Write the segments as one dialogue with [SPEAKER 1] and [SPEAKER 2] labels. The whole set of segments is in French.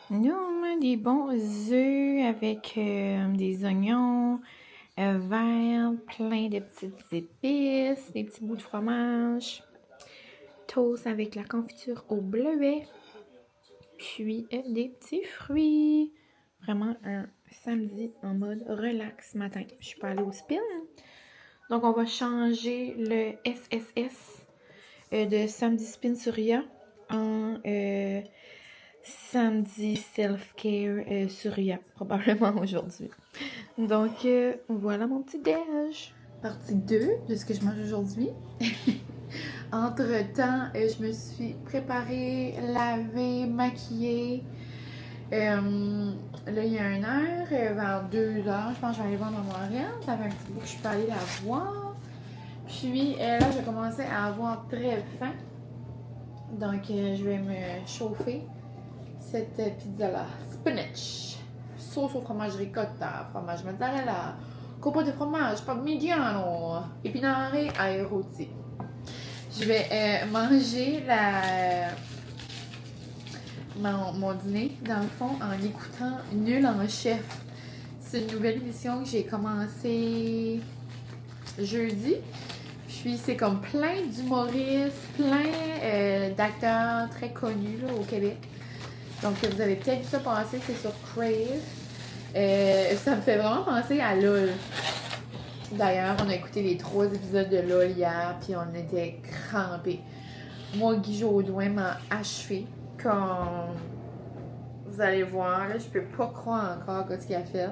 [SPEAKER 1] Nous, on a des bons œufs avec des oignons verts, plein de petites épices, des petits bouts de fromage, toast avec la confiture au bleuet, puis des petits fruits. Vraiment un samedi en mode relax matin. Je suis pas allée au spin. Donc, on va changer le SSS de samedi spin sur Ria en samedi self-care sur Ria, probablement aujourd'hui. Donc, voilà mon petit déj. Partie 2 de ce que je mange aujourd'hui. Entre-temps, je me suis préparée, lavée, maquillée. Là, il y a une heure, vers 2 heures, je pense que je vais aller voir ma Montréal. Ça fait un petit bout que je suis pas allée la voir. Puis là, j'ai commencé à avoir très faim. Donc, je vais me chauffer cette pizza-là. Spinach. Sauce au fromage ricotta, fromage mozzarella, copeaux de fromage, parmigiano, épinards et rôti. Je vais manger mon dîner, dans le fond, en écoutant Nul en chef. C'est une nouvelle émission que j'ai commencé jeudi. Puis c'est comme plein d'humoristes, plein d'acteurs très connus là, au Québec. Donc vous avez peut-être vu ça passer, c'est sur Crave. Ça me fait vraiment penser à LOL. D'ailleurs, on a écouté les 3 épisodes de LOL hier, puis on était crampés. Moi, Guy Jodoin m'a achevé. Comme vous allez voir, là, je peux pas croire encore ce qu'il a fait.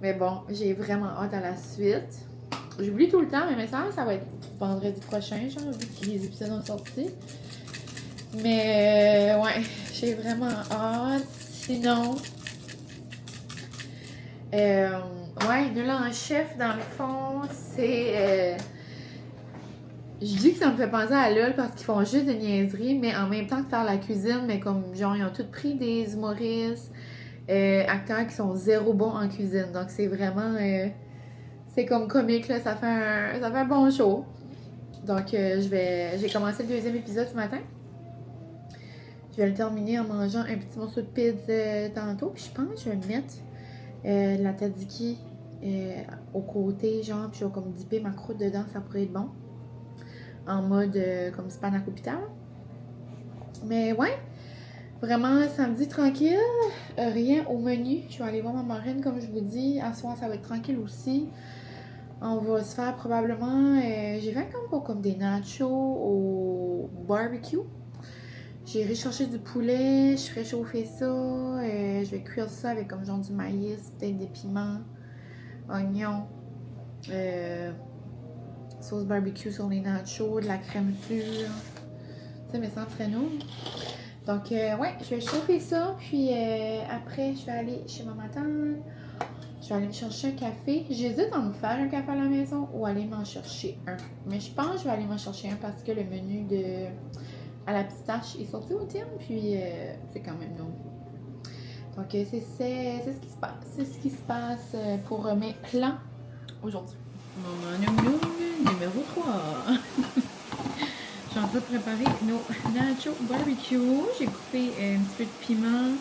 [SPEAKER 1] Mais bon, j'ai vraiment hâte à la suite. J'oublie tout le temps, mais ça va être vendredi prochain, genre, vu que les épisodes ont sorti. Mais ouais, j'ai vraiment hâte. Sinon, ouais, Nul en chef, dans le fond, c'est. Je dis que ça me fait penser à LOL parce qu'ils font juste des niaiseries, mais en même temps que faire la cuisine, mais comme genre, ils ont tous pris des humoristes, acteurs qui sont zéro bons en cuisine. Donc c'est vraiment. C'est comme comique, là, ça fait un bon show. Donc j'ai commencé le 2e épisode ce matin. Je vais le terminer en mangeant un petit morceau de pizza tantôt. Puis je pense que je vais mettre de la tzatziki au côté, genre, puis je vais comme dipper ma croûte dedans, ça pourrait être bon. En mode comme spanakopita. Mais ouais, vraiment samedi tranquille, rien au menu. Je vais aller voir ma marraine comme je vous dis. À soir, ça va être tranquille aussi. On va se faire probablement, j'ai fait comme des nachos au barbecue. J'ai recherché du poulet, je ferai chauffer ça, je vais cuire ça avec comme genre du maïs, peut-être des piments, oignons, sauce barbecue sur les nachos, de la crème sûre. Ça, mais sans traîneau. Donc, ouais, je vais chauffer ça. Puis après, je vais aller chez ma tante. Je vais aller me chercher un café. J'hésite à me faire un café à la maison ou aller m'en chercher un. Mais je pense que je vais aller m'en chercher un parce que le menu de à la pistache est sorti au terme. Puis, c'est quand même non. Donc, c'est ce qui se passe. C'est ce qui se passe pour mes plans aujourd'hui. Moment numéro 3. Je suis en train de préparer nos nachos barbecue. J'ai coupé un petit peu de piment,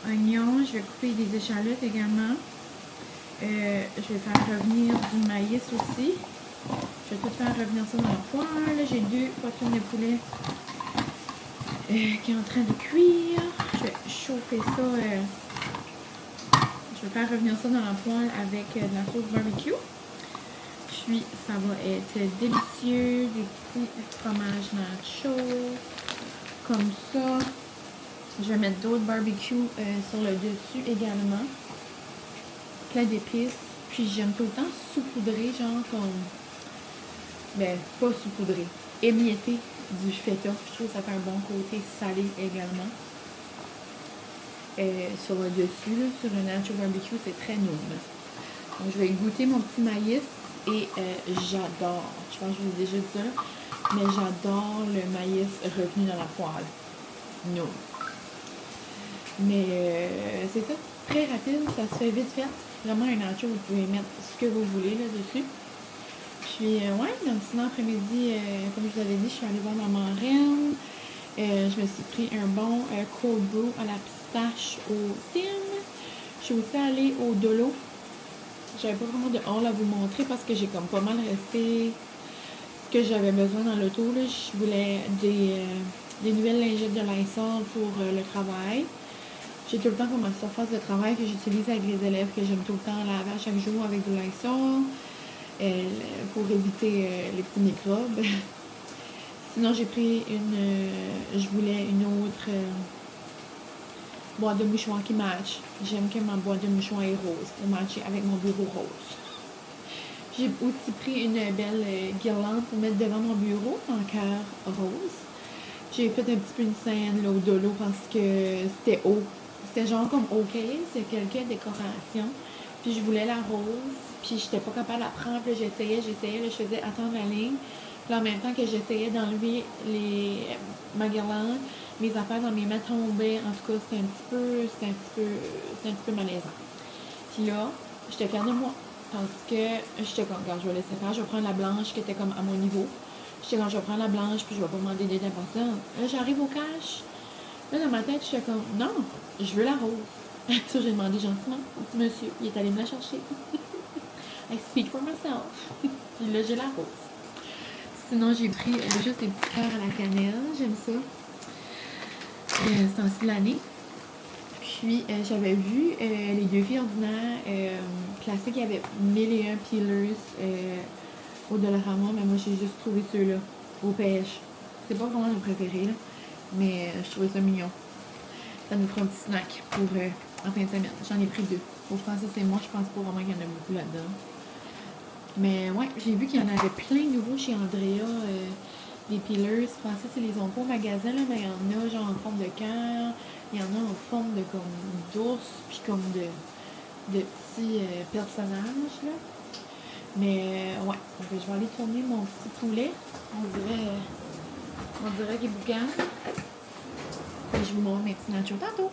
[SPEAKER 1] oignon. Je vais couper des échalotes également. Je vais faire revenir du maïs aussi. Je vais tout faire revenir ça dans la poêle. Là, j'ai 2 poitrines de poulet qui est en train de cuire. Je vais chauffer ça. Je vais faire revenir ça dans la poêle avec de la sauce barbecue. Puis ça va être délicieux, des petits fromages nachos, comme ça. Je vais mettre d'autres barbecues sur le dessus également. Plein d'épices. Puis j'aime tout le temps saupoudrer, genre comme... Ben, pas saupoudrer. Émietter du feta. Je trouve que ça fait un bon côté salé également. Sur le dessus, là, sur un nacho barbecue, c'est très noble. Donc je vais goûter mon petit maïs. Et j'adore, je pense que je vous ai déjà dit ça, mais j'adore le maïs revenu dans la poêle. Non. Mais c'est ça, très rapide, ça se fait vite fait. Vraiment un nacho, vous pouvez mettre ce que vous voulez là-dessus. Puis ouais, donc sinon après-midi, comme je vous avais dit, je suis allée voir ma marraine. Je me suis pris un bon cold brew à la pistache au Tim. Je suis aussi allée au Dolo. J'avais pas vraiment de hall à vous montrer parce que j'ai comme pas mal resté ce que j'avais besoin dans l'auto. Je voulais des nouvelles lingettes de Lysol pour le travail. J'ai tout le temps comme ma surface de travail que j'utilise avec les élèves que j'aime tout le temps laver à chaque jour avec du Lysol pour éviter les petits microbes. Sinon, j'ai pris je voulais une autre boîte de mouchoirs qui match. J'aime que ma boîte de mouchoirs est rose pour matcher avec mon bureau rose. J'ai aussi pris une belle guirlande pour mettre devant mon bureau en cœur rose. J'ai fait un petit peu une scène là, au Dolo parce que c'était haut. C'était genre comme OK, c'est quelques décorations. Puis je voulais la rose, puis j'étais pas capable de la prendre. Puis j'essayais, là, je faisais attendre la ligne. Puis en même temps que j'essayais d'enlever ma guirlande, mes affaires dans mes mains tombaient. En tout cas, c'était un petit peu malaisant. Puis là, j'étais fière de moi. Parce que j'étais comme, regarde, je vais laisser faire, je vais prendre la blanche qui était comme à mon niveau. J'étais comme, je vais prendre la blanche, puis je vais pas demander d'aide à personne. Là, j'arrive au cash. Là, dans ma tête, j'étais comme, non, je veux la rose. Ça, j'ai demandé gentiment. Monsieur, il est allé me la chercher. I speak for myself. Puis là, j'ai la rose. Sinon, j'ai pris juste des petits cœurs à la cannelle. J'aime ça. C'est en de l'année. Puis, j'avais vu les deux filles ordinaires classiques. Il y avait 1001 peelers au Dollarama, mais moi, j'ai juste trouvé ceux-là au pêche. C'est pas vraiment mon préféré, là, mais je trouvais ça mignon. Ça nous fera un petit snack pour en fin de semaine. J'en ai pris 2. Faut que je pense que c'est moi, je pense pas vraiment qu'il y en a beaucoup là-dedans. Mais ouais, j'ai vu qu'il y en avait plein de nouveaux chez Andrea. Les peelers, je pensais que c'est les ont pas au magasin, là, mais il y en a genre en forme de cœur, il y en a en forme de comme d'ours, puis comme de petits personnages, là. Mais ouais, donc, je vais aller tourner mon petit poulet. On dirait qu'il est boucan. Et je vous montre mes petits nachos tantôt.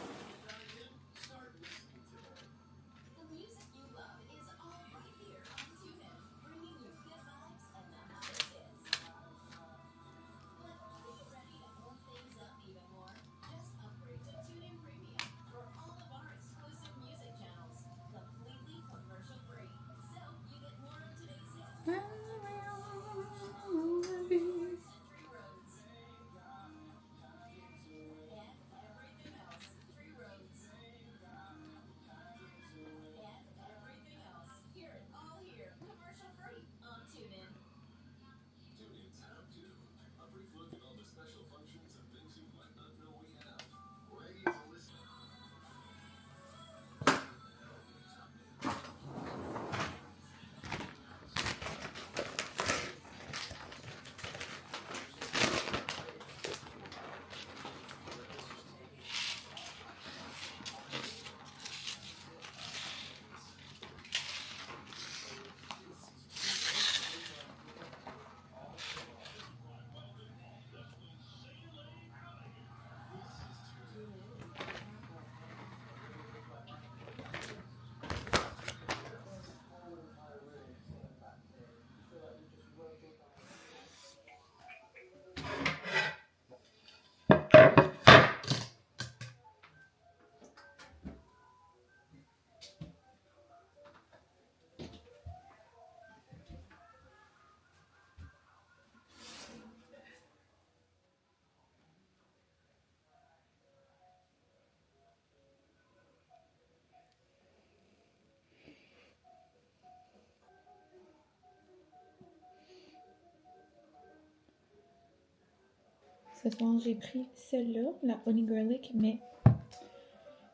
[SPEAKER 1] Ce soir, j'ai pris celle-là, la Honey Garlic, mais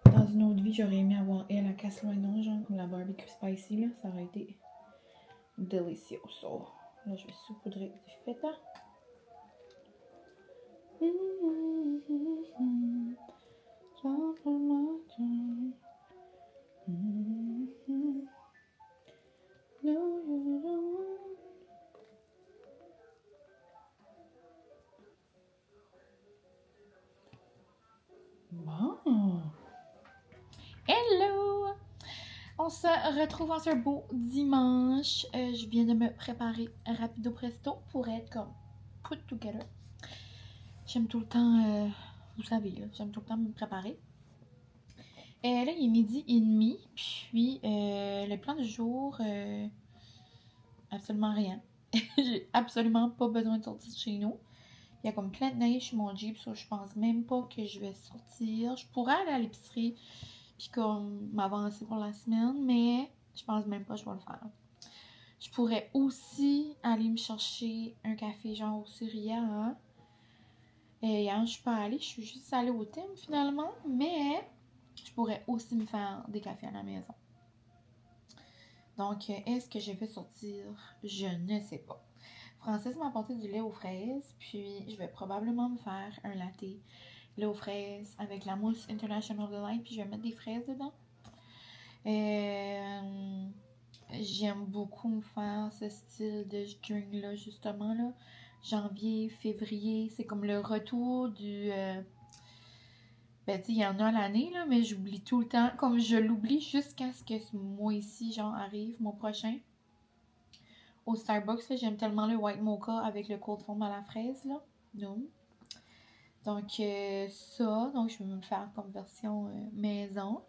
[SPEAKER 1] dans une autre vie, j'aurais aimé avoir elle à casse-noisson, genre comme la barbecue spicy, là. Ça aurait été délicieux. Là, je vais saupoudrer du feta. Bon. Hello! On se retrouve en ce beau dimanche. Je viens de me préparer rapido presto pour être comme put together. j'aime tout le temps, vous savez, là, j'aime tout le temps me préparer. Là, il est 12h30, puis le plan du jour, absolument rien. J'ai absolument pas besoin de sortir de chez nous. Il y a comme plein de neige sur mon Jeep, so je pense même pas que je vais sortir. Je pourrais aller à l'épicerie, puis comme m'avancer pour la semaine, mais je pense même pas que je vais le faire. Je pourrais aussi aller me chercher un café genre au Syria, hein. Et hier, je suis pas allée, je suis juste allée au thème finalement, mais je pourrais aussi me faire des cafés à la maison. Donc, est-ce que je vais sortir? Je ne sais pas. Francis m'a apporté du lait aux fraises, puis je vais probablement me faire un latte lait aux fraises avec la mousse International Delight, puis je vais mettre des fraises dedans. J'aime beaucoup me faire ce style de drink-là, justement, là. Janvier, février, c'est comme le retour du... ben, tu sais, il y en a l'année, là, mais j'oublie tout le temps. Comme je l'oublie jusqu'à ce que ce mois-ci, genre, arrive, mon prochain. Au Starbucks, là, j'aime tellement le white mocha avec le cold foam à la fraise, là. Non. Donc, ça. Donc, je vais me faire comme version maison.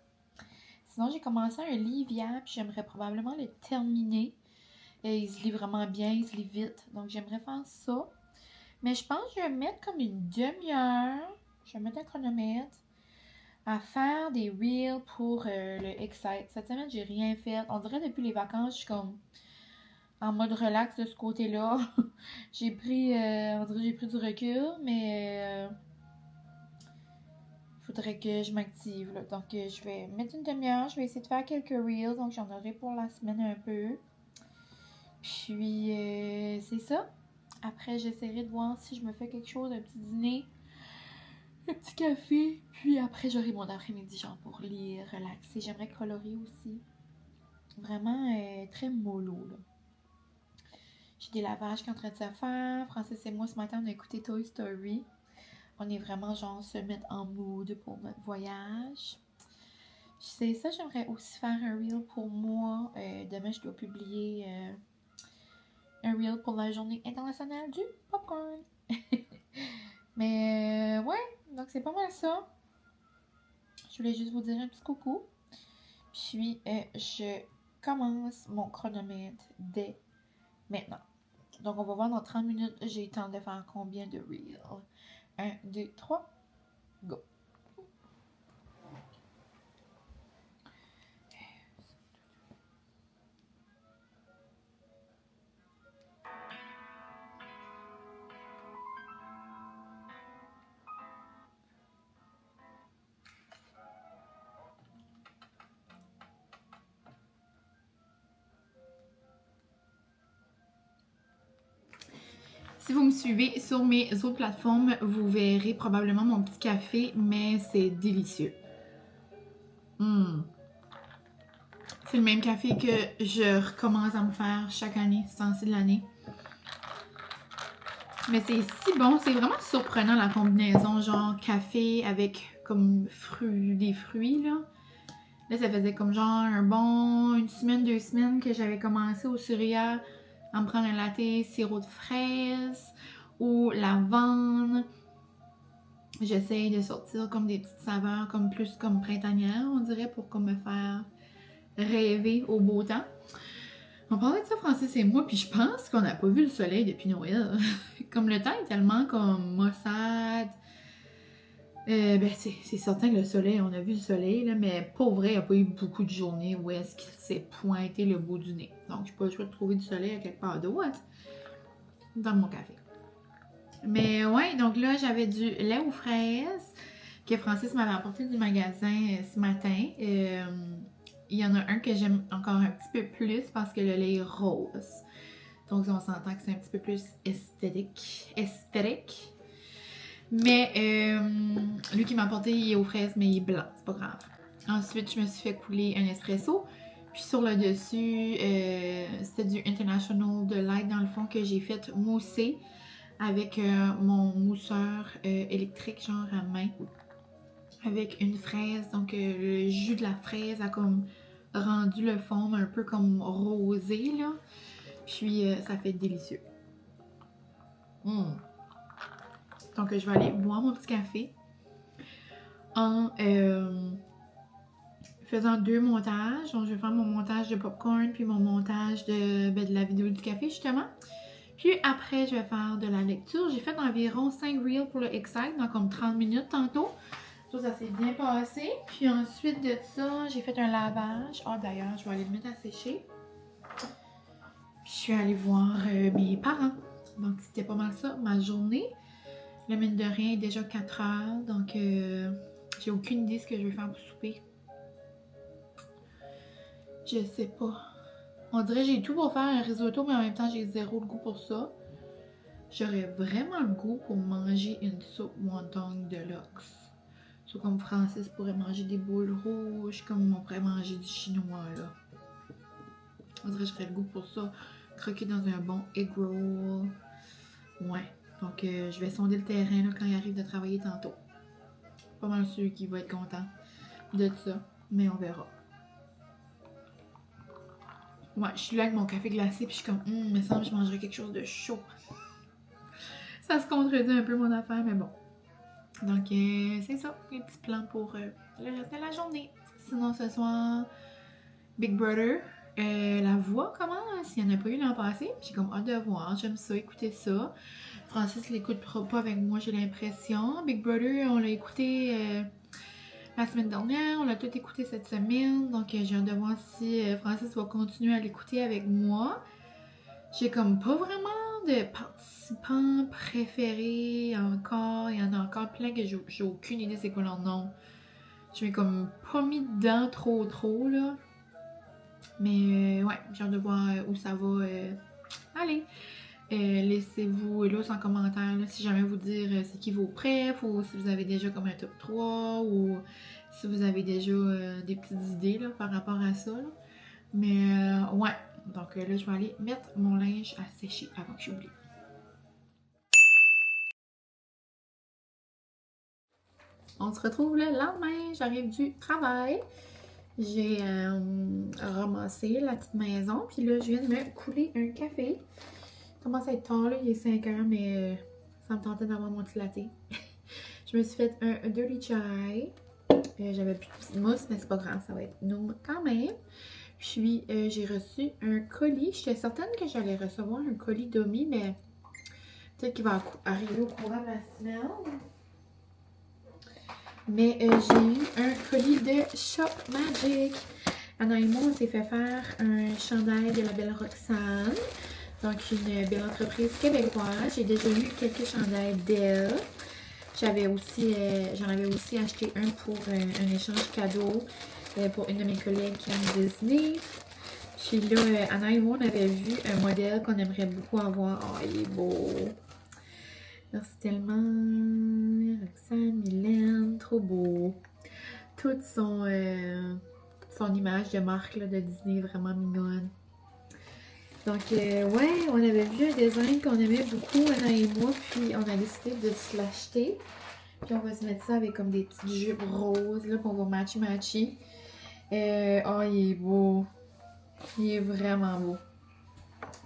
[SPEAKER 1] Sinon, j'ai commencé un livre hier, puis j'aimerais probablement le terminer. Et il se lit vraiment bien, il se lit vite. Donc, j'aimerais faire ça. Mais je pense que je vais mettre comme une demi-heure. Je vais mettre un chronomètre à faire des reels pour le Excite. Cette semaine, j'ai rien fait. On dirait depuis les vacances, je suis comme en mode relax de ce côté-là. J'ai pris, on dirait que j'ai pris du recul, mais faudrait que je m'active, là. Donc, je vais mettre une demi-heure. Je vais essayer de faire quelques reels. Donc, j'en aurai pour la semaine un peu. Puis, c'est ça. Après, j'essaierai de voir si je me fais quelque chose, un petit dîner, un petit café. Puis après, j'aurai mon après-midi, genre, pour lire, relaxer. J'aimerais colorer aussi. Vraiment très mollo, là. J'ai des lavages qui sont en train de se faire. Francis et moi, ce matin, on a écouté Toy Story. On est vraiment, genre, se mettre en mood pour notre voyage. C'est ça, j'aimerais aussi faire un reel pour moi. Demain, je dois publier un reel pour la journée internationale du popcorn. Mais ouais, donc c'est pas mal ça. Je voulais juste vous dire un petit coucou. Puis je commence mon chronomètre dès maintenant. Donc on va voir dans 30 minutes, j'ai le temps de faire combien de reels. 1, 2, 3, go! Si vous me suivez sur mes autres plateformes, vous verrez probablement mon petit café, mais c'est délicieux. C'est le même café que je recommence à me faire chaque année, ce temps-ci de l'année. Mais c'est si bon, c'est vraiment surprenant la combinaison, genre café avec comme des fruits, là. Là, ça faisait comme genre une semaine, 2 semaines que j'avais commencé au Syria à me prendre un latte sirop de fraise ou lavande. J'essaye de sortir comme des petites saveurs comme plus comme printanières, on dirait, pour comme me faire rêver au beau temps. On parlait de ça, Francis et moi, puis je pense qu'on n'a pas vu le soleil depuis Noël. Comme le temps est tellement comme maussade. Ben c'est certain que le soleil, on a vu le soleil, là, mais pour vrai, il n'y a pas eu beaucoup de journées où est-ce qu'il s'est pointé le bout du nez. Donc, je n'ai pas le choix de trouver du soleil à quelque part d'autre dans mon café. Mais ouais, donc là, j'avais du lait aux fraises que Francis m'avait apporté du magasin ce matin. Il y en a un que j'aime encore un petit peu plus parce que le lait est rose. Donc, on s'entend que c'est un petit peu plus esthétique. Mais lui qui m'a apporté, il est aux fraises, mais il est blanc. C'est pas grave. Ensuite, je me suis fait couler un espresso. Puis sur le dessus, c'était du International Delight dans le fond que j'ai fait mousser avec mon mousseur électrique, genre à main. Avec une fraise. Donc, le jus de la fraise a comme rendu le fond un peu comme rosé, là. Puis, ça fait délicieux. Donc, je vais aller boire mon petit café en faisant 2 montages. Donc, je vais faire mon montage de popcorn puis mon montage de la vidéo du café, justement. Puis après, je vais faire de la lecture. J'ai fait environ 5 reels pour le Excite, donc comme 30 minutes tantôt. Ça s'est bien passé. Puis ensuite de ça, j'ai fait un lavage. Ah, d'ailleurs, je vais aller le mettre à sécher. Puis je suis allée voir mes parents. Donc, c'était pas mal ça, ma journée. Le mine de rien est déjà 4 heures. Donc, j'ai aucune idée de ce que je vais faire pour souper. Je sais pas. On dirait que j'ai tout pour faire un risotto, mais en même temps, j'ai zéro le goût pour ça. J'aurais vraiment le goût pour manger une soupe wonton de lox. C'est comme Francis pourrait manger des boules rouges, comme on pourrait manger du chinois, là. On dirait que j'aurais le goût pour ça. Croquer dans un bon egg roll. Ouais. Donc, je vais sonder le terrain là, quand il arrive de travailler tantôt. Pas mal sûr qu'il va être content de ça, mais on verra. Ouais, je suis là avec mon café glacé, puis je suis comme, il me semble que je mangerais quelque chose de chaud. Ça se contredit un peu mon affaire, mais bon. Donc, c'est ça, les petits plans pour le reste de la journée. Sinon, ce soir, Big Brother, la voix commence. Il n'y en a pas eu l'an passé. J'ai comme hâte de voir, j'aime ça, écouter ça. Francis l'écoute pas avec moi, j'ai l'impression. Big Brother, on l'a écouté la semaine dernière, on l'a tout écouté cette semaine. Donc, j'ai hâte de voir si Francis va continuer à l'écouter avec moi. J'ai comme pas vraiment de participants préférés encore. Il y en a encore plein que j'ai aucune idée c'est quoi leur nom. Je m'ai comme pas mis dedans trop là. Mais ouais, j'ai hâte de voir où ça va aller. Laissez-vous là en commentaire là, si jamais vous dire c'est qui vos préf ou si vous avez déjà comme un top 3 ou si vous avez déjà des petites idées là, par rapport à ça. Là. Mais ouais, donc là je vais aller mettre mon linge à sécher avant que j'oublie. On se retrouve le lendemain, j'arrive du travail. J'ai ramassé la petite maison, puis là je viens de me couler un café. Il commence à être tard, là, il est 5 heures, mais ça me tentait d'avoir mon petit latte. Je me suis fait un dirty chai. J'avais plus de petite mousse, mais c'est pas grave, ça va être nous quand même. Puis j'ai reçu un colis. J'étais certaine que j'allais recevoir un colis d'Omi, mais peut-être qu'il va arriver au courant de la semaine. Mais j'ai eu un colis de Shop Magic. Anna et moi, on s'est fait faire un chandail de la belle Roxane. Donc, une belle entreprise québécoise. J'ai déjà eu quelques chandails d'elle. J'en avais aussi acheté un pour un échange cadeau pour une de mes collègues qui aime Disney. Puis là, Anna et moi, on avait vu un modèle qu'on aimerait beaucoup avoir. Oh, il est beau! Merci tellement, Roxane, Mylène, trop beau. Toute son image de marque là, de Disney, vraiment mignonne. Donc, ouais, on avait vu un design qu'on aimait beaucoup, Anna et moi, puis on a décidé de se l'acheter. Puis on va se mettre ça avec comme des petites jupes roses, là, qu'on va matchy. Oh, il est beau. Il est vraiment beau.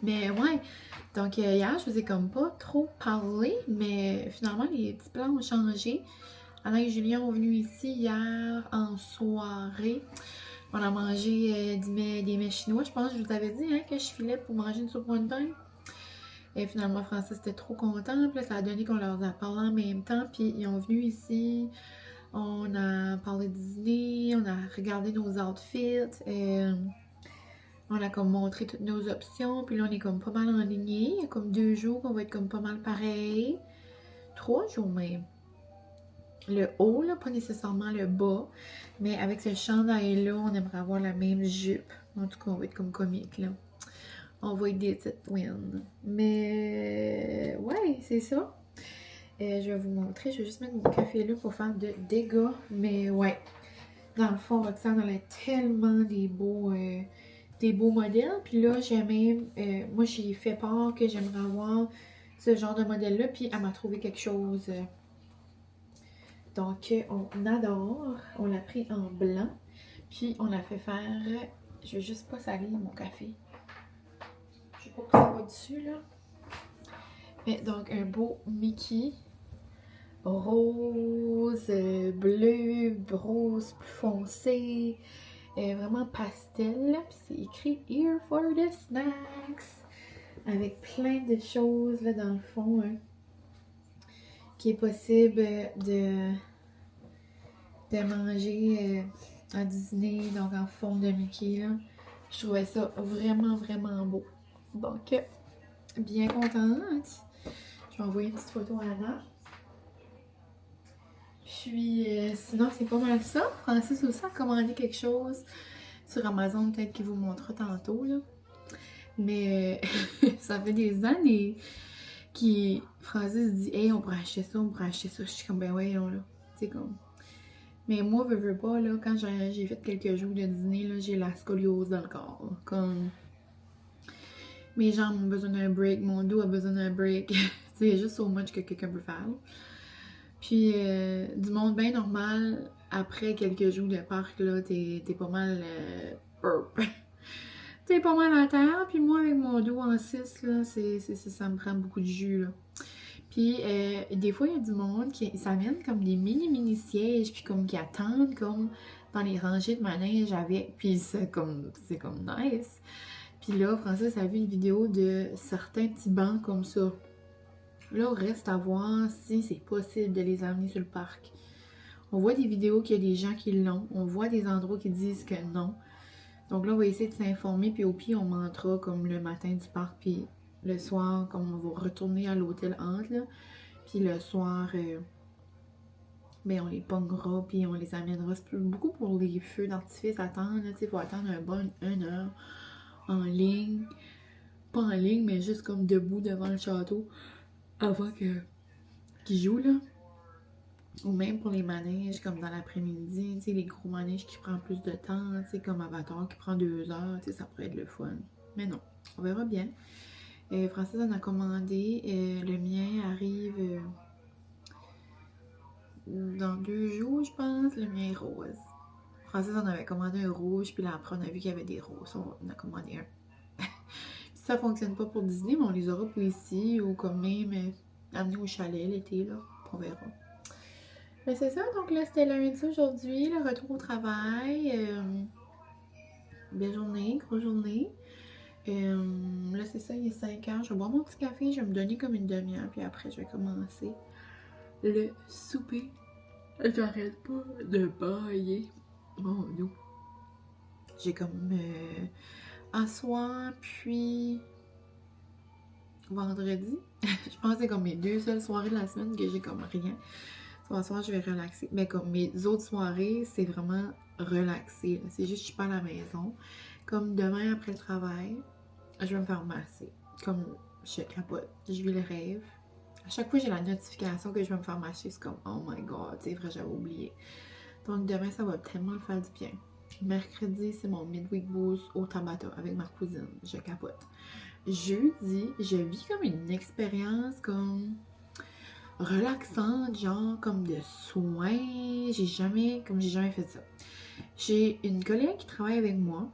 [SPEAKER 1] Mais ouais, donc hier, je vous ai comme pas trop parlé, mais finalement, les petits plans ont changé. Anna et Julien sont venus ici hier en soirée. On a mangé des mets chinois. Je pense que je vous avais dit hein, que je filais pour manger une soupe wonton. Et finalement, Francis était trop content. Puis là, ça a donné qu'on leur a parlé en même temps. Puis ils ont venu ici. On a parlé de Disney. On a regardé nos outfits. On a comme montré toutes nos options. Puis là, on est comme pas mal en ligne. Il y a comme 2 jours qu'on va être comme pas mal pareil. 3 jours même. Le haut, là, pas nécessairement le bas. Mais avec ce chandail-là, on aimerait avoir la même jupe. En tout cas, on va être comme comique, là. On va être des petites twins. Mais ouais, c'est ça. Je vais vous montrer. Je vais juste mettre mon café là pour faire de dégâts. Mais ouais. Dans le fond, Roxane, elle a tellement des beaux modèles. Puis là, j'ai même... moi, j'ai fait part que j'aimerais avoir ce genre de modèle-là. Puis elle m'a trouvé quelque chose... Donc, on adore. On l'a pris en blanc. Puis, on l'a fait faire... Je vais juste pas salir mon café. Je sais pas que ça va dessus, là. Mais donc, un beau Mickey. rose, bleu, rose plus foncé, vraiment pastel. Puis c'est écrit Here for the snacks, avec plein de choses là dans le fond, hein, qui est possible de manger à Disney, donc en forme de Mickey. Là. Je trouvais ça vraiment, vraiment beau. Donc, bien contente. Je vais envoyer une petite photo à Anna. Puis, sinon, c'est pas mal ça. Francis aussi a commandé quelque chose sur Amazon, peut-être qu'il vous montrera tantôt, là. Mais ça fait des années qui Francis dit « Hey, on pourrait acheter ça, on pourrait acheter ça. » Je suis comme « Ben ouais, là. » Tu sais, comme... Mais moi, veux pas, là, quand j'ai fait quelques jours de dîner, là, j'ai la scoliose dans le corps. Là. Comme... Mes jambes ont besoin d'un break, mon dos a besoin d'un break. C'est juste so much que quelqu'un peut faire. Là. Puis, du monde bien normal, après quelques jours de parc, là, t'es pas mal... t'es pas mal à terre. Puis moi, avec mon dos en 6, là, ça me prend beaucoup de jus, là. Puis, des fois, il y a du monde qui s'amène comme des mini sièges, puis comme qui attendent, comme dans les rangées de manège avec. Puis, c'est comme nice. Puis là, Francis a vu une vidéo de certains petits bancs comme ça. Là, on reste à voir si c'est possible de les amener sur le parc. On voit des vidéos qu'il y a des gens qui l'ont. On voit des endroits qui disent que non. Donc là, on va essayer de s'informer. Puis au pire, on montrera comme le matin du parc. Puis le soir, comme on va retourner à l'hôtel Entre. Là. Puis le soir, ben on les pognera. Puis on les amènera. C'est beaucoup pour les feux d'artifice à attendre. Il faut attendre un bon 1 heure en ligne. Pas en ligne, mais juste comme debout devant le château. Avant qu'ils jouent, là. Ou même pour les manèges, comme dans l'après-midi, tu sais, les gros manèges qui prennent plus de temps, tu sais, comme Avatar qui prend 2 heures, tu sais, ça pourrait être le fun. Mais non, on verra bien. Francis en a commandé, le mien arrive dans 2 jours, je pense, le mien est rose. Francis en avait commandé un rouge, puis là après on a vu qu'il y avait des roses, on a commandé un. Ça fonctionne pas pour Disney, mais on les aura pour ici, ou comme même amener au chalet l'été, là, on verra. Mais c'est ça, donc là c'était lundi aujourd'hui, le retour au travail. Belle journée, grosse journée. Là c'est ça, il est 5 heures. Je vais boire mon petit café, je vais me donner comme une demi-heure, puis après je vais commencer le souper. J'arrête pas de bailler. Mon Dieu. J'ai comme un soir, puis vendredi. Je pense que c'est comme mes 2 seules soirées de la semaine que j'ai comme rien. Ce soir, je vais relaxer. Mais comme mes autres soirées, c'est vraiment relaxé. C'est juste que je suis pas à la maison. Comme demain après le travail, je vais me faire masser. Comme je capote, je vis le rêve. À chaque fois, j'ai la notification que je vais me faire masser. C'est comme, oh my god, c'est vrai, j'avais oublié. Donc demain, ça va tellement me faire du bien. Mercredi, c'est mon midweek boost au Tabata avec ma cousine. Je capote. Jeudi, je vis comme une expérience comme relaxante, genre comme de soins. J'ai jamais fait ça. J'ai une collègue qui travaille avec moi,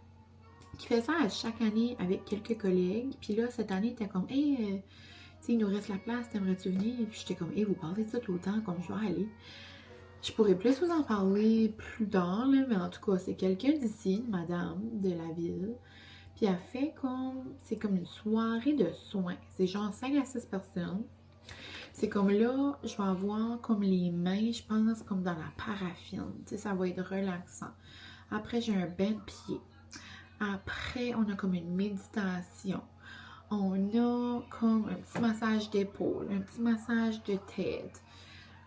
[SPEAKER 1] qui fait ça à chaque année avec quelques collègues. Puis là, cette année, elle était comme, hey, tu sais, il nous reste la place, t'aimerais-tu venir? Puis j'étais comme, hey, vous parlez de ça tout le temps, comme je vais aller. Je pourrais plus vous en parler plus tard, là, mais en tout cas, c'est quelqu'un d'ici, une madame de la ville. Puis elle fait comme, c'est comme une soirée de soins. C'est genre 5 à 6 personnes. C'est comme là, je vais avoir comme les mains, je pense, comme dans la paraffine. Tu sais, ça va être relaxant. Après, j'ai un bain de pied. Après, on a comme une méditation. On a comme un petit massage d'épaule, un petit massage de tête.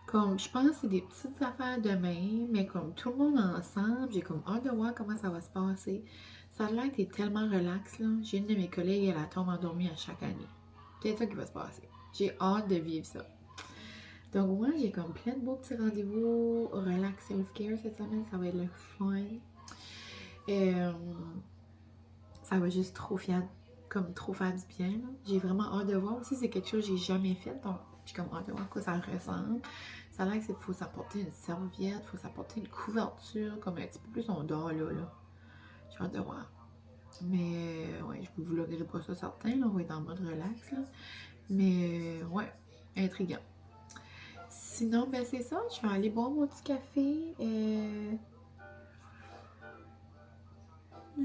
[SPEAKER 1] Comme, je pense que c'est des petites affaires de main, mais comme tout le monde ensemble, j'ai comme hâte de voir comment ça va se passer. Ça a l'air d'être tellement relax, là. J'ai une de mes collègues, elle tombe endormie à chaque année. C'est ça qui va se passer. J'ai hâte de vivre ça. Donc moi, j'ai comme plein de beaux petits rendez-vous relax self-care cette semaine. Ça va être le fun. Ça va juste trop faire du bien. J'ai vraiment hâte de voir aussi. C'est quelque chose que j'ai jamais fait. Donc, j'ai comme hâte de voir à quoi ça ressemble. Ça a l'air qu'il faut s'apporter une serviette, il faut s'apporter une couverture. Comme un petit peu plus on dort là. J'ai hâte de voir. Mais ouais, je vous vloggerai pas ça certain. Là, on va être en mode relax. Là. Mais ouais, intriguant. Sinon, ben c'est ça. Je vais aller boire mon petit café.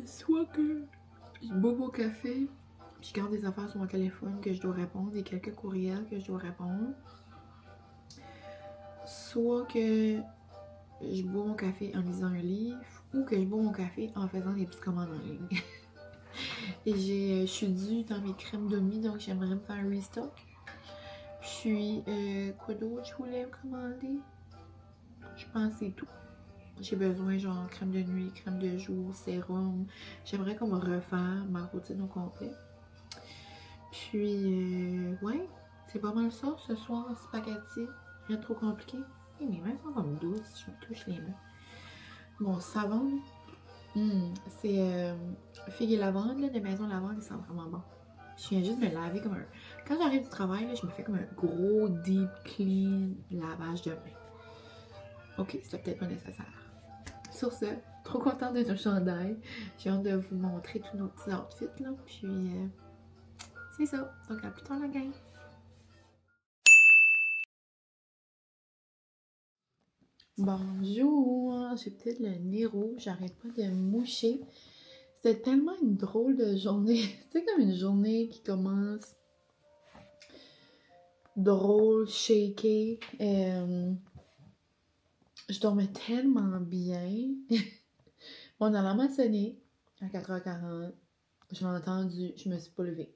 [SPEAKER 1] Soit que je bois mon café, je garde des affaires sur mon téléphone que je dois répondre, et quelques courriels que je dois répondre. Soit que je bois mon café en lisant un livre, ou que je bois mon café en faisant des petites commandes en ligne. Et je suis due dans mes crèmes Domi, donc j'aimerais me faire un restock. Puis, quoi d'autre je voulais me commander? Je pense que c'est tout. J'ai besoin, genre, crème de nuit, crème de jour, sérum. J'aimerais comme refaire ma routine au complet. Puis, ouais, c'est pas mal ça. Ce soir, spaghetti. Rien de trop compliqué. Et mes mains sont comme douces. Je me touche les mains. Mon savon, c'est figue et lavande, là, de Maison Lavande. Il sent vraiment bon. Je viens juste me laver comme un... Quand j'arrive du travail, là, je me fais comme un gros deep clean lavage de mains. Ok, c'était peut-être pas nécessaire. Sur ce, trop contente de nos chandails. J'ai hâte de vous montrer tous nos petits outfits, là. Puis, c'est ça. Donc, à plus tard, la gang. Bonjour! J'ai peut-être le nez rouge. J'arrête pas de me moucher. C'était tellement une drôle de journée. C'est comme une journée qui commence drôle, shaky. Je dormais tellement bien. Mon alarme a sonné à 4h40. Je l'ai entendu, je me suis pas levée.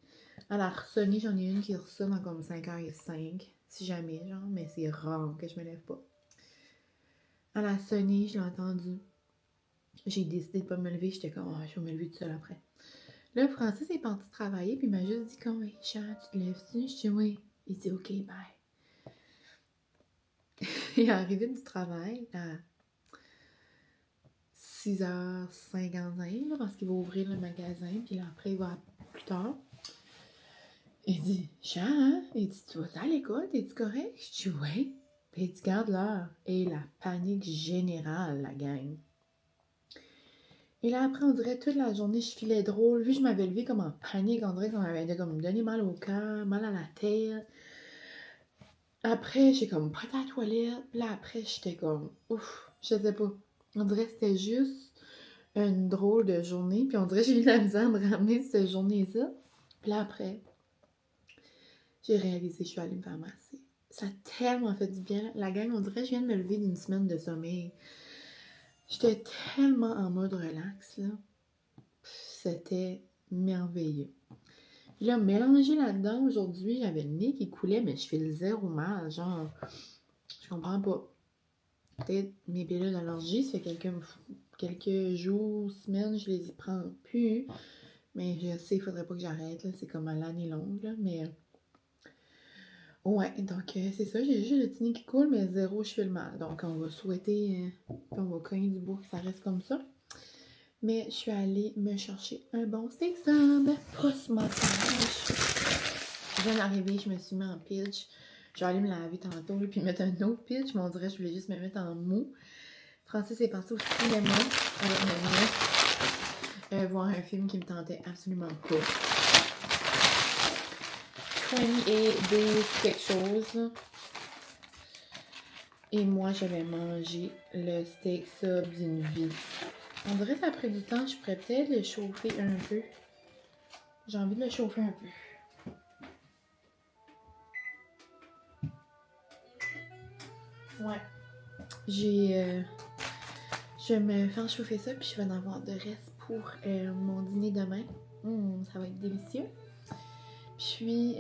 [SPEAKER 1] Elle a ressonné, j'en ai une qui ressonne à comme 5h05, si jamais, genre, mais c'est rare que je me lève pas. Elle a sonné, je l'ai entendu. J'ai décidé de pas me lever, j'étais comme, oh, je vais me lever tout seul après. Là, Francis est parti travailler, puis il m'a juste dit, comme, hey, chat, tu te lèves-tu? Je dis, oui. Il dit, ok, bye. Il est arrivé du travail à 6h55, là, parce qu'il va ouvrir le magasin, puis là, après, il va plus tard. Il dit, chat, hein? Il dit, tu vas-tu à l'école? T'es-tu correct? Je dis, oui. Puis il dit, garde l'heure. Et la panique générale, la gang. Et là, après, on dirait toute la journée, je filais drôle. Vu que je m'avais levée comme en panique, on dirait qu'on m'avait comme donné mal au cœur, mal à la tête. Après, j'ai comme pas à la toilette. Là, après, j'étais comme, ouf, je sais pas. On dirait que c'était juste une drôle de journée. Puis on dirait que j'ai eu la misère de ramener cette journée-là. Puis là, après, j'ai réalisé que je suis allée me faire masser. Ça a tellement fait du bien. La gang, on dirait que je viens de me lever d'une semaine de sommeil. J'étais tellement en mode relax, là. C'était merveilleux. Puis là, mélangé là-dedans, aujourd'hui, j'avais le nez qui coulait, mais je fais le zéro mal. Genre, je comprends pas. Peut-être mes pilules d'allergie, ça fait quelques jours, semaines, je les y prends plus. Mais je sais, il faudrait pas que j'arrête, là. C'est comme à l'année longue, là. Mais ouais, donc c'est ça, j'ai juste le petit nez qui coule, mais zéro, je fais le mal. Donc on va souhaiter, puis on va cogner du bois que ça reste comme ça. Mais je suis allée me chercher un bon steak sub post-massage. Je viens d'arriver, je me suis mis en pitch. Je vais aller me laver tantôt, puis mettre un autre pitch, mais on dirait que je voulais juste me mettre en mou. Francis est parti au cinéma avec ma nièce, voir un film qui me tentait absolument pas. 28 Days quelque chose. Et moi, je vais manger le steak sub d'une vie. On dirait que ça a pris du temps. Je pourrais peut-être le chauffer un peu. J'ai envie de le chauffer un peu. Ouais. Je vais me faire chauffer ça, puis je vais en avoir de reste pour mon dîner demain. Ça va être délicieux. Puis,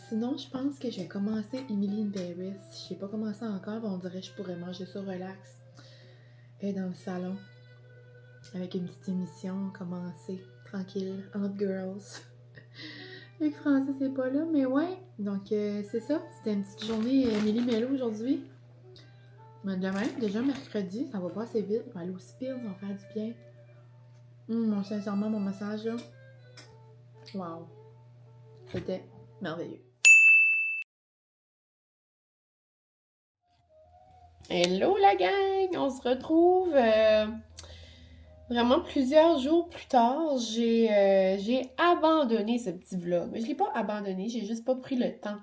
[SPEAKER 1] sinon, je pense que je vais commencer Emily in Paris. Je n'ai pas commencé encore, mais on dirait que je pourrais manger ça relax. Dans le salon. Avec une petite émission, commencer tranquille, entre girls. Vu que Francis n'est pas là, mais ouais. Donc, c'est ça. C'était une petite journée Emily Mello aujourd'hui. Mais demain, déjà mercredi, ça va pas assez vite. On va aller au spin, ça va faire du bien. Sincèrement, mon massage, là. Wow. C'était merveilleux. Hello la gang! On se retrouve vraiment plusieurs jours plus tard. J'ai abandonné ce petit vlog. Je l'ai pas abandonné, j'ai juste pas pris le temps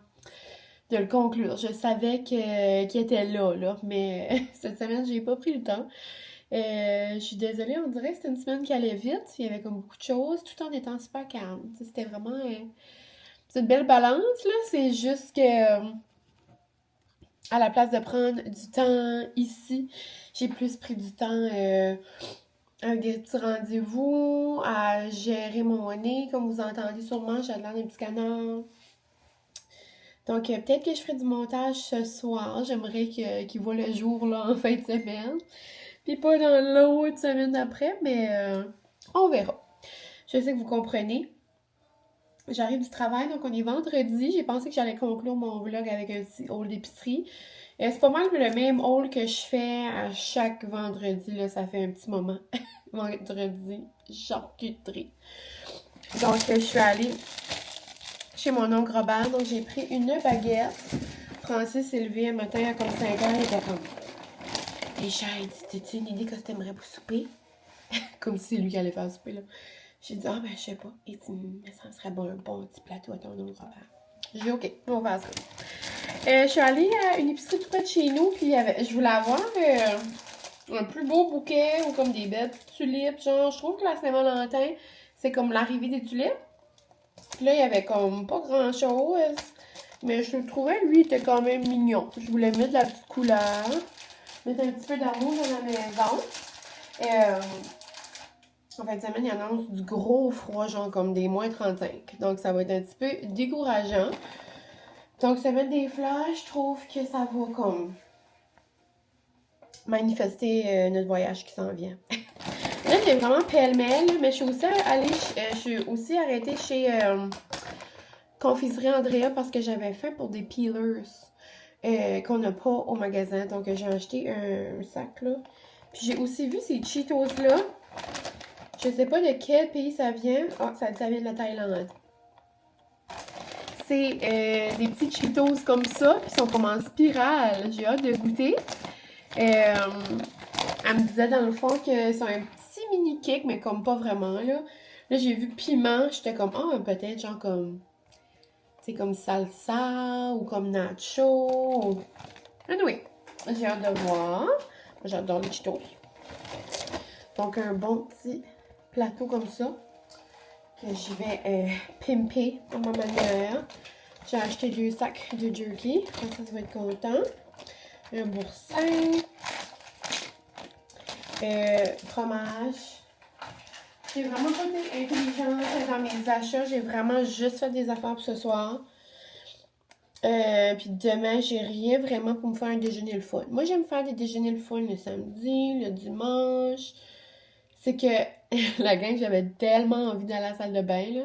[SPEAKER 2] de le conclure. Je savais qu'il était là, mais cette semaine, j'ai pas pris le temps. Je suis désolée, on dirait que c'était une semaine qui allait vite. Il y avait comme beaucoup de choses, tout en étant super calme. C'était vraiment... c'est une belle balance, là. C'est juste que, à la place de prendre du temps ici, j'ai plus pris du temps avec des petits rendez-vous, à gérer mon nez. Comme vous entendez sûrement, j'ai l'air d'un petit canard. Donc, peut-être que je ferai du montage ce soir. J'aimerais qu'il voit le jour là, en fin de semaine. Puis pas dans l'autre semaine d'après, mais on verra. Je sais que vous comprenez. J'arrive du travail, donc on est vendredi. J'ai pensé que j'allais conclure mon vlog avec un petit haul d'épicerie. C'est pas mal le même haul que je fais à chaque vendredi. Là, ça fait un petit moment. Vendredi, charcuterie. Donc, je suis allée chez mon oncle Robert. Donc, j'ai pris une baguette. Francis s'est levé un matin à comme 5 heures. Il était comme... Richard, il dit, t'as-tu une idée que t'aimerais pour souper? Comme si c'est lui qui allait faire souper, là. J'ai dit, ben, je sais pas. Il dit, mais ça serait bon, un bon petit plateau à ton oncle Robert. J'ai dit, OK, on va faire ça. Je suis allée à une épicerie tout près de chez nous, puis je voulais avoir un plus beau bouquet ou comme des belles petites tulipes. Genre, je trouve que la Saint-Valentin, c'est comme l'arrivée des tulipes. Puis là, il y avait comme pas grand-chose. Mais je le trouvais, lui, il était quand même mignon. Je voulais mettre de la petite couleur. Mettre un petit peu d'amour dans la maison. En fin de semaine, il annonce du gros froid, genre comme des moins 35. Donc, ça va être un petit peu décourageant. Donc, se mettre des fleurs, je trouve que ça va comme manifester notre voyage qui s'en vient. Là, c'est vraiment pêle-mêle, mais je suis aussi arrêtée chez Confiserie Andrea parce que j'avais faim pour des peelers qu'on n'a pas au magasin. Donc, j'ai acheté un sac, là. Puis, j'ai aussi vu ces Cheetos-là. Je sais pas de quel pays ça vient. Ça vient de la Thaïlande. C'est des petits Cheetos comme ça, qui sont comme en spirale. J'ai hâte de goûter. Elle me disait dans le fond que c'est un petit mini kick, mais comme pas vraiment, là. Là, j'ai vu piment. J'étais comme, peut-être genre comme... C'est comme salsa ou comme nacho. Anyway, j'ai hâte de voir. J'adore les Cheetos. Donc, un bon petit plateau comme ça que je vais pimper à ma manière. J'ai acheté 2 sacs de jerky. Ça va être content. Un boursin. Fromage. J'ai vraiment pas été intelligente dans mes achats. J'ai vraiment juste fait des affaires pour ce soir. Puis demain, j'ai rien vraiment pour me faire un déjeuner le fun. Moi, j'aime faire des déjeuners le fun le samedi, le dimanche. C'est que la gang, j'avais tellement envie d'aller à la salle de bain, là.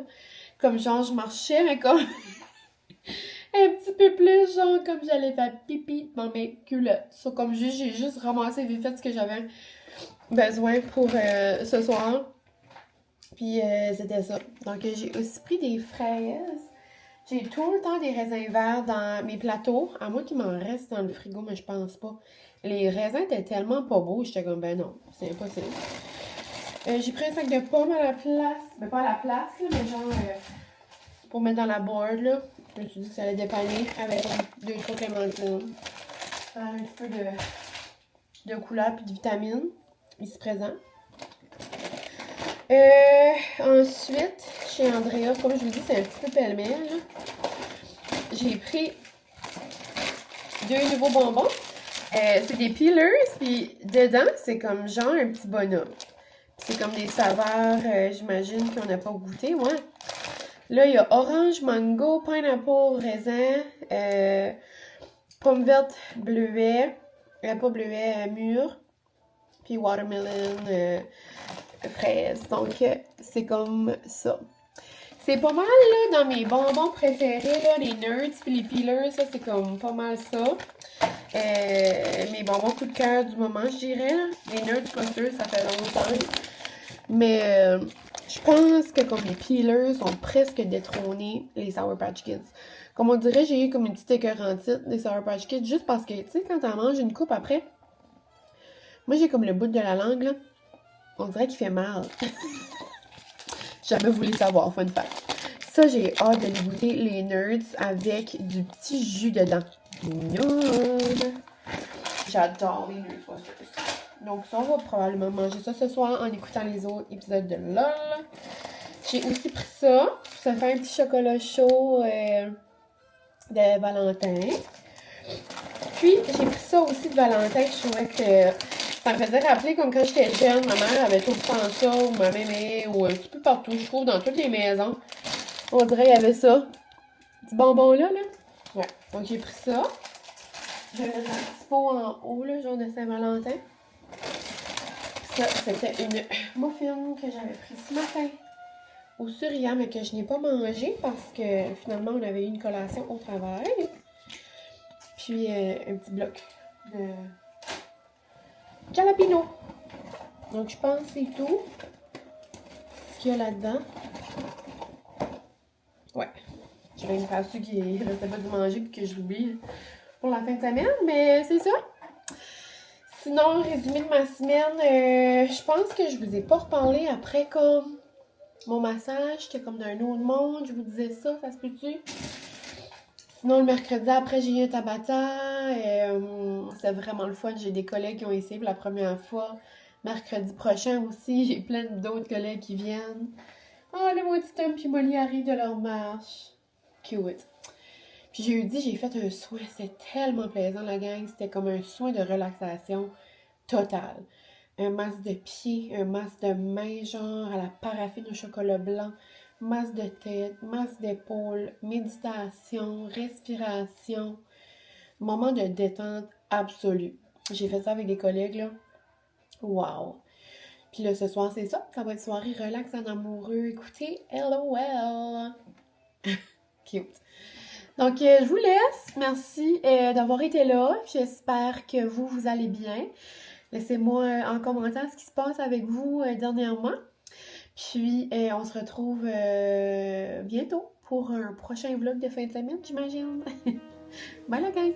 [SPEAKER 2] Comme genre, je marchais, mais comme un petit peu plus, genre, comme j'allais faire pipi dans mes culottes. So, comme j'ai juste ramassé vite fait ce que j'avais besoin pour ce soir. Puis c'était ça. Donc, j'ai aussi pris des fraises. J'ai tout le temps des raisins verts dans mes plateaux. À moins qu'il m'en reste dans le frigo, mais je pense pas. Les raisins étaient tellement pas beaux, j'étais comme, ben non, c'est impossible. J'ai pris un sac de pommes à la place. Ben pas à la place, là, mais genre pour mettre dans la board, là. Je me suis dit que ça allait dépanner avec 2-3 clémentines. Un petit peu de couleur puis de vitamines ici présent. Ensuite, chez Andrea, comme je vous dis, c'est un petit peu pêle-mêle. J'ai pris 2 nouveaux bonbons. C'est des peelers, puis dedans, c'est comme genre un petit bonhomme. C'est comme des saveurs, j'imagine qu'on n'a pas goûté, ouais. Là, il y a orange, mango, pineapple, raisin, pomme verte, bleuet, pas bleuet, mûr, puis watermelon, fraise. Donc, c'est comme ça. C'est pas mal, là, dans mes bonbons préférés, là, les Nerds puis les Peelers, ça, c'est comme pas mal ça. Mes bonbons coup de cœur du moment, je dirais, là. Les Nerds Clusters, ça fait longtemps. Mais je pense que comme les Peelers ont presque détrôné les Sour Patch Kids. Comme on dirait, j'ai eu comme une petite écœurantite des Sour Patch Kids, juste parce que, tu sais, quand t'en manges une coupe après, moi, j'ai comme le bout de la langue, là. On dirait qu'il fait mal. Jamais voulu savoir, fun fact. Ça, j'ai hâte de les goûter, les Nerds, avec du petit jus dedans. Mignonne! J'adore les Nerds Wafers. Donc ça, on va probablement manger ça ce soir en écoutant les autres épisodes de LOL. J'ai aussi pris ça. Ça fait un petit chocolat chaud de Valentin. Puis, j'ai pris ça aussi de Valentin. Je trouvais que ça me faisait rappeler comme quand j'étais jeune. Ma mère avait tout le temps ça, ou ma mémé, ou un petit peu partout, je trouve, dans toutes les maisons. On dirait qu'il y avait ça. Petit bonbon là. Ouais. Donc, j'ai pris ça. Je vais mettre un petit pot en haut, là, genre de Saint-Valentin. Ça, c'était une muffin que j'avais pris ce matin au Surya, mais que je n'ai pas mangé parce que finalement, on avait eu une collation au travail. Puis, un petit bloc de jalapeno. Donc, je pense que c'est tout ce qu'il y a là-dedans. Ouais. Je vais me faire sûr qu'il ne restait pas de manger puis que je l'oublie pour la fin de semaine, mais c'est ça. Sinon, résumé de ma semaine, je pense que je vous ai pas reparlé après comme mon massage, j'étais comme dans un autre monde, je vous disais ça se peut-tu? Sinon, le mercredi après, j'ai eu un Tabata, c'était vraiment le fun, j'ai des collègues qui ont essayé pour la première fois. Mercredi prochain aussi, j'ai plein d'autres collègues qui viennent. Oh, le petit Tom puis Molly arrivent de leur marche. Cute. Puis jeudi, j'ai fait un soin, c'était tellement plaisant la gang, c'était comme un soin de relaxation totale. Un masque de pied, un masque de main, genre à la paraffine au chocolat blanc, masque de tête, masque d'épaule, méditation, respiration, moment de détente absolue. J'ai fait ça avec des collègues, là. Wow! Puis là, ce soir, c'est ça. Ça va être soirée relax en amoureux. Écoutez, LOL! Cute! Donc, je vous laisse. Merci d'avoir été là. J'espère que vous allez bien. Laissez-moi en commentaire ce qui se passe avec vous dernièrement. Puis, on se retrouve bientôt pour un prochain vlog de fin de semaine, j'imagine. Bye la gang!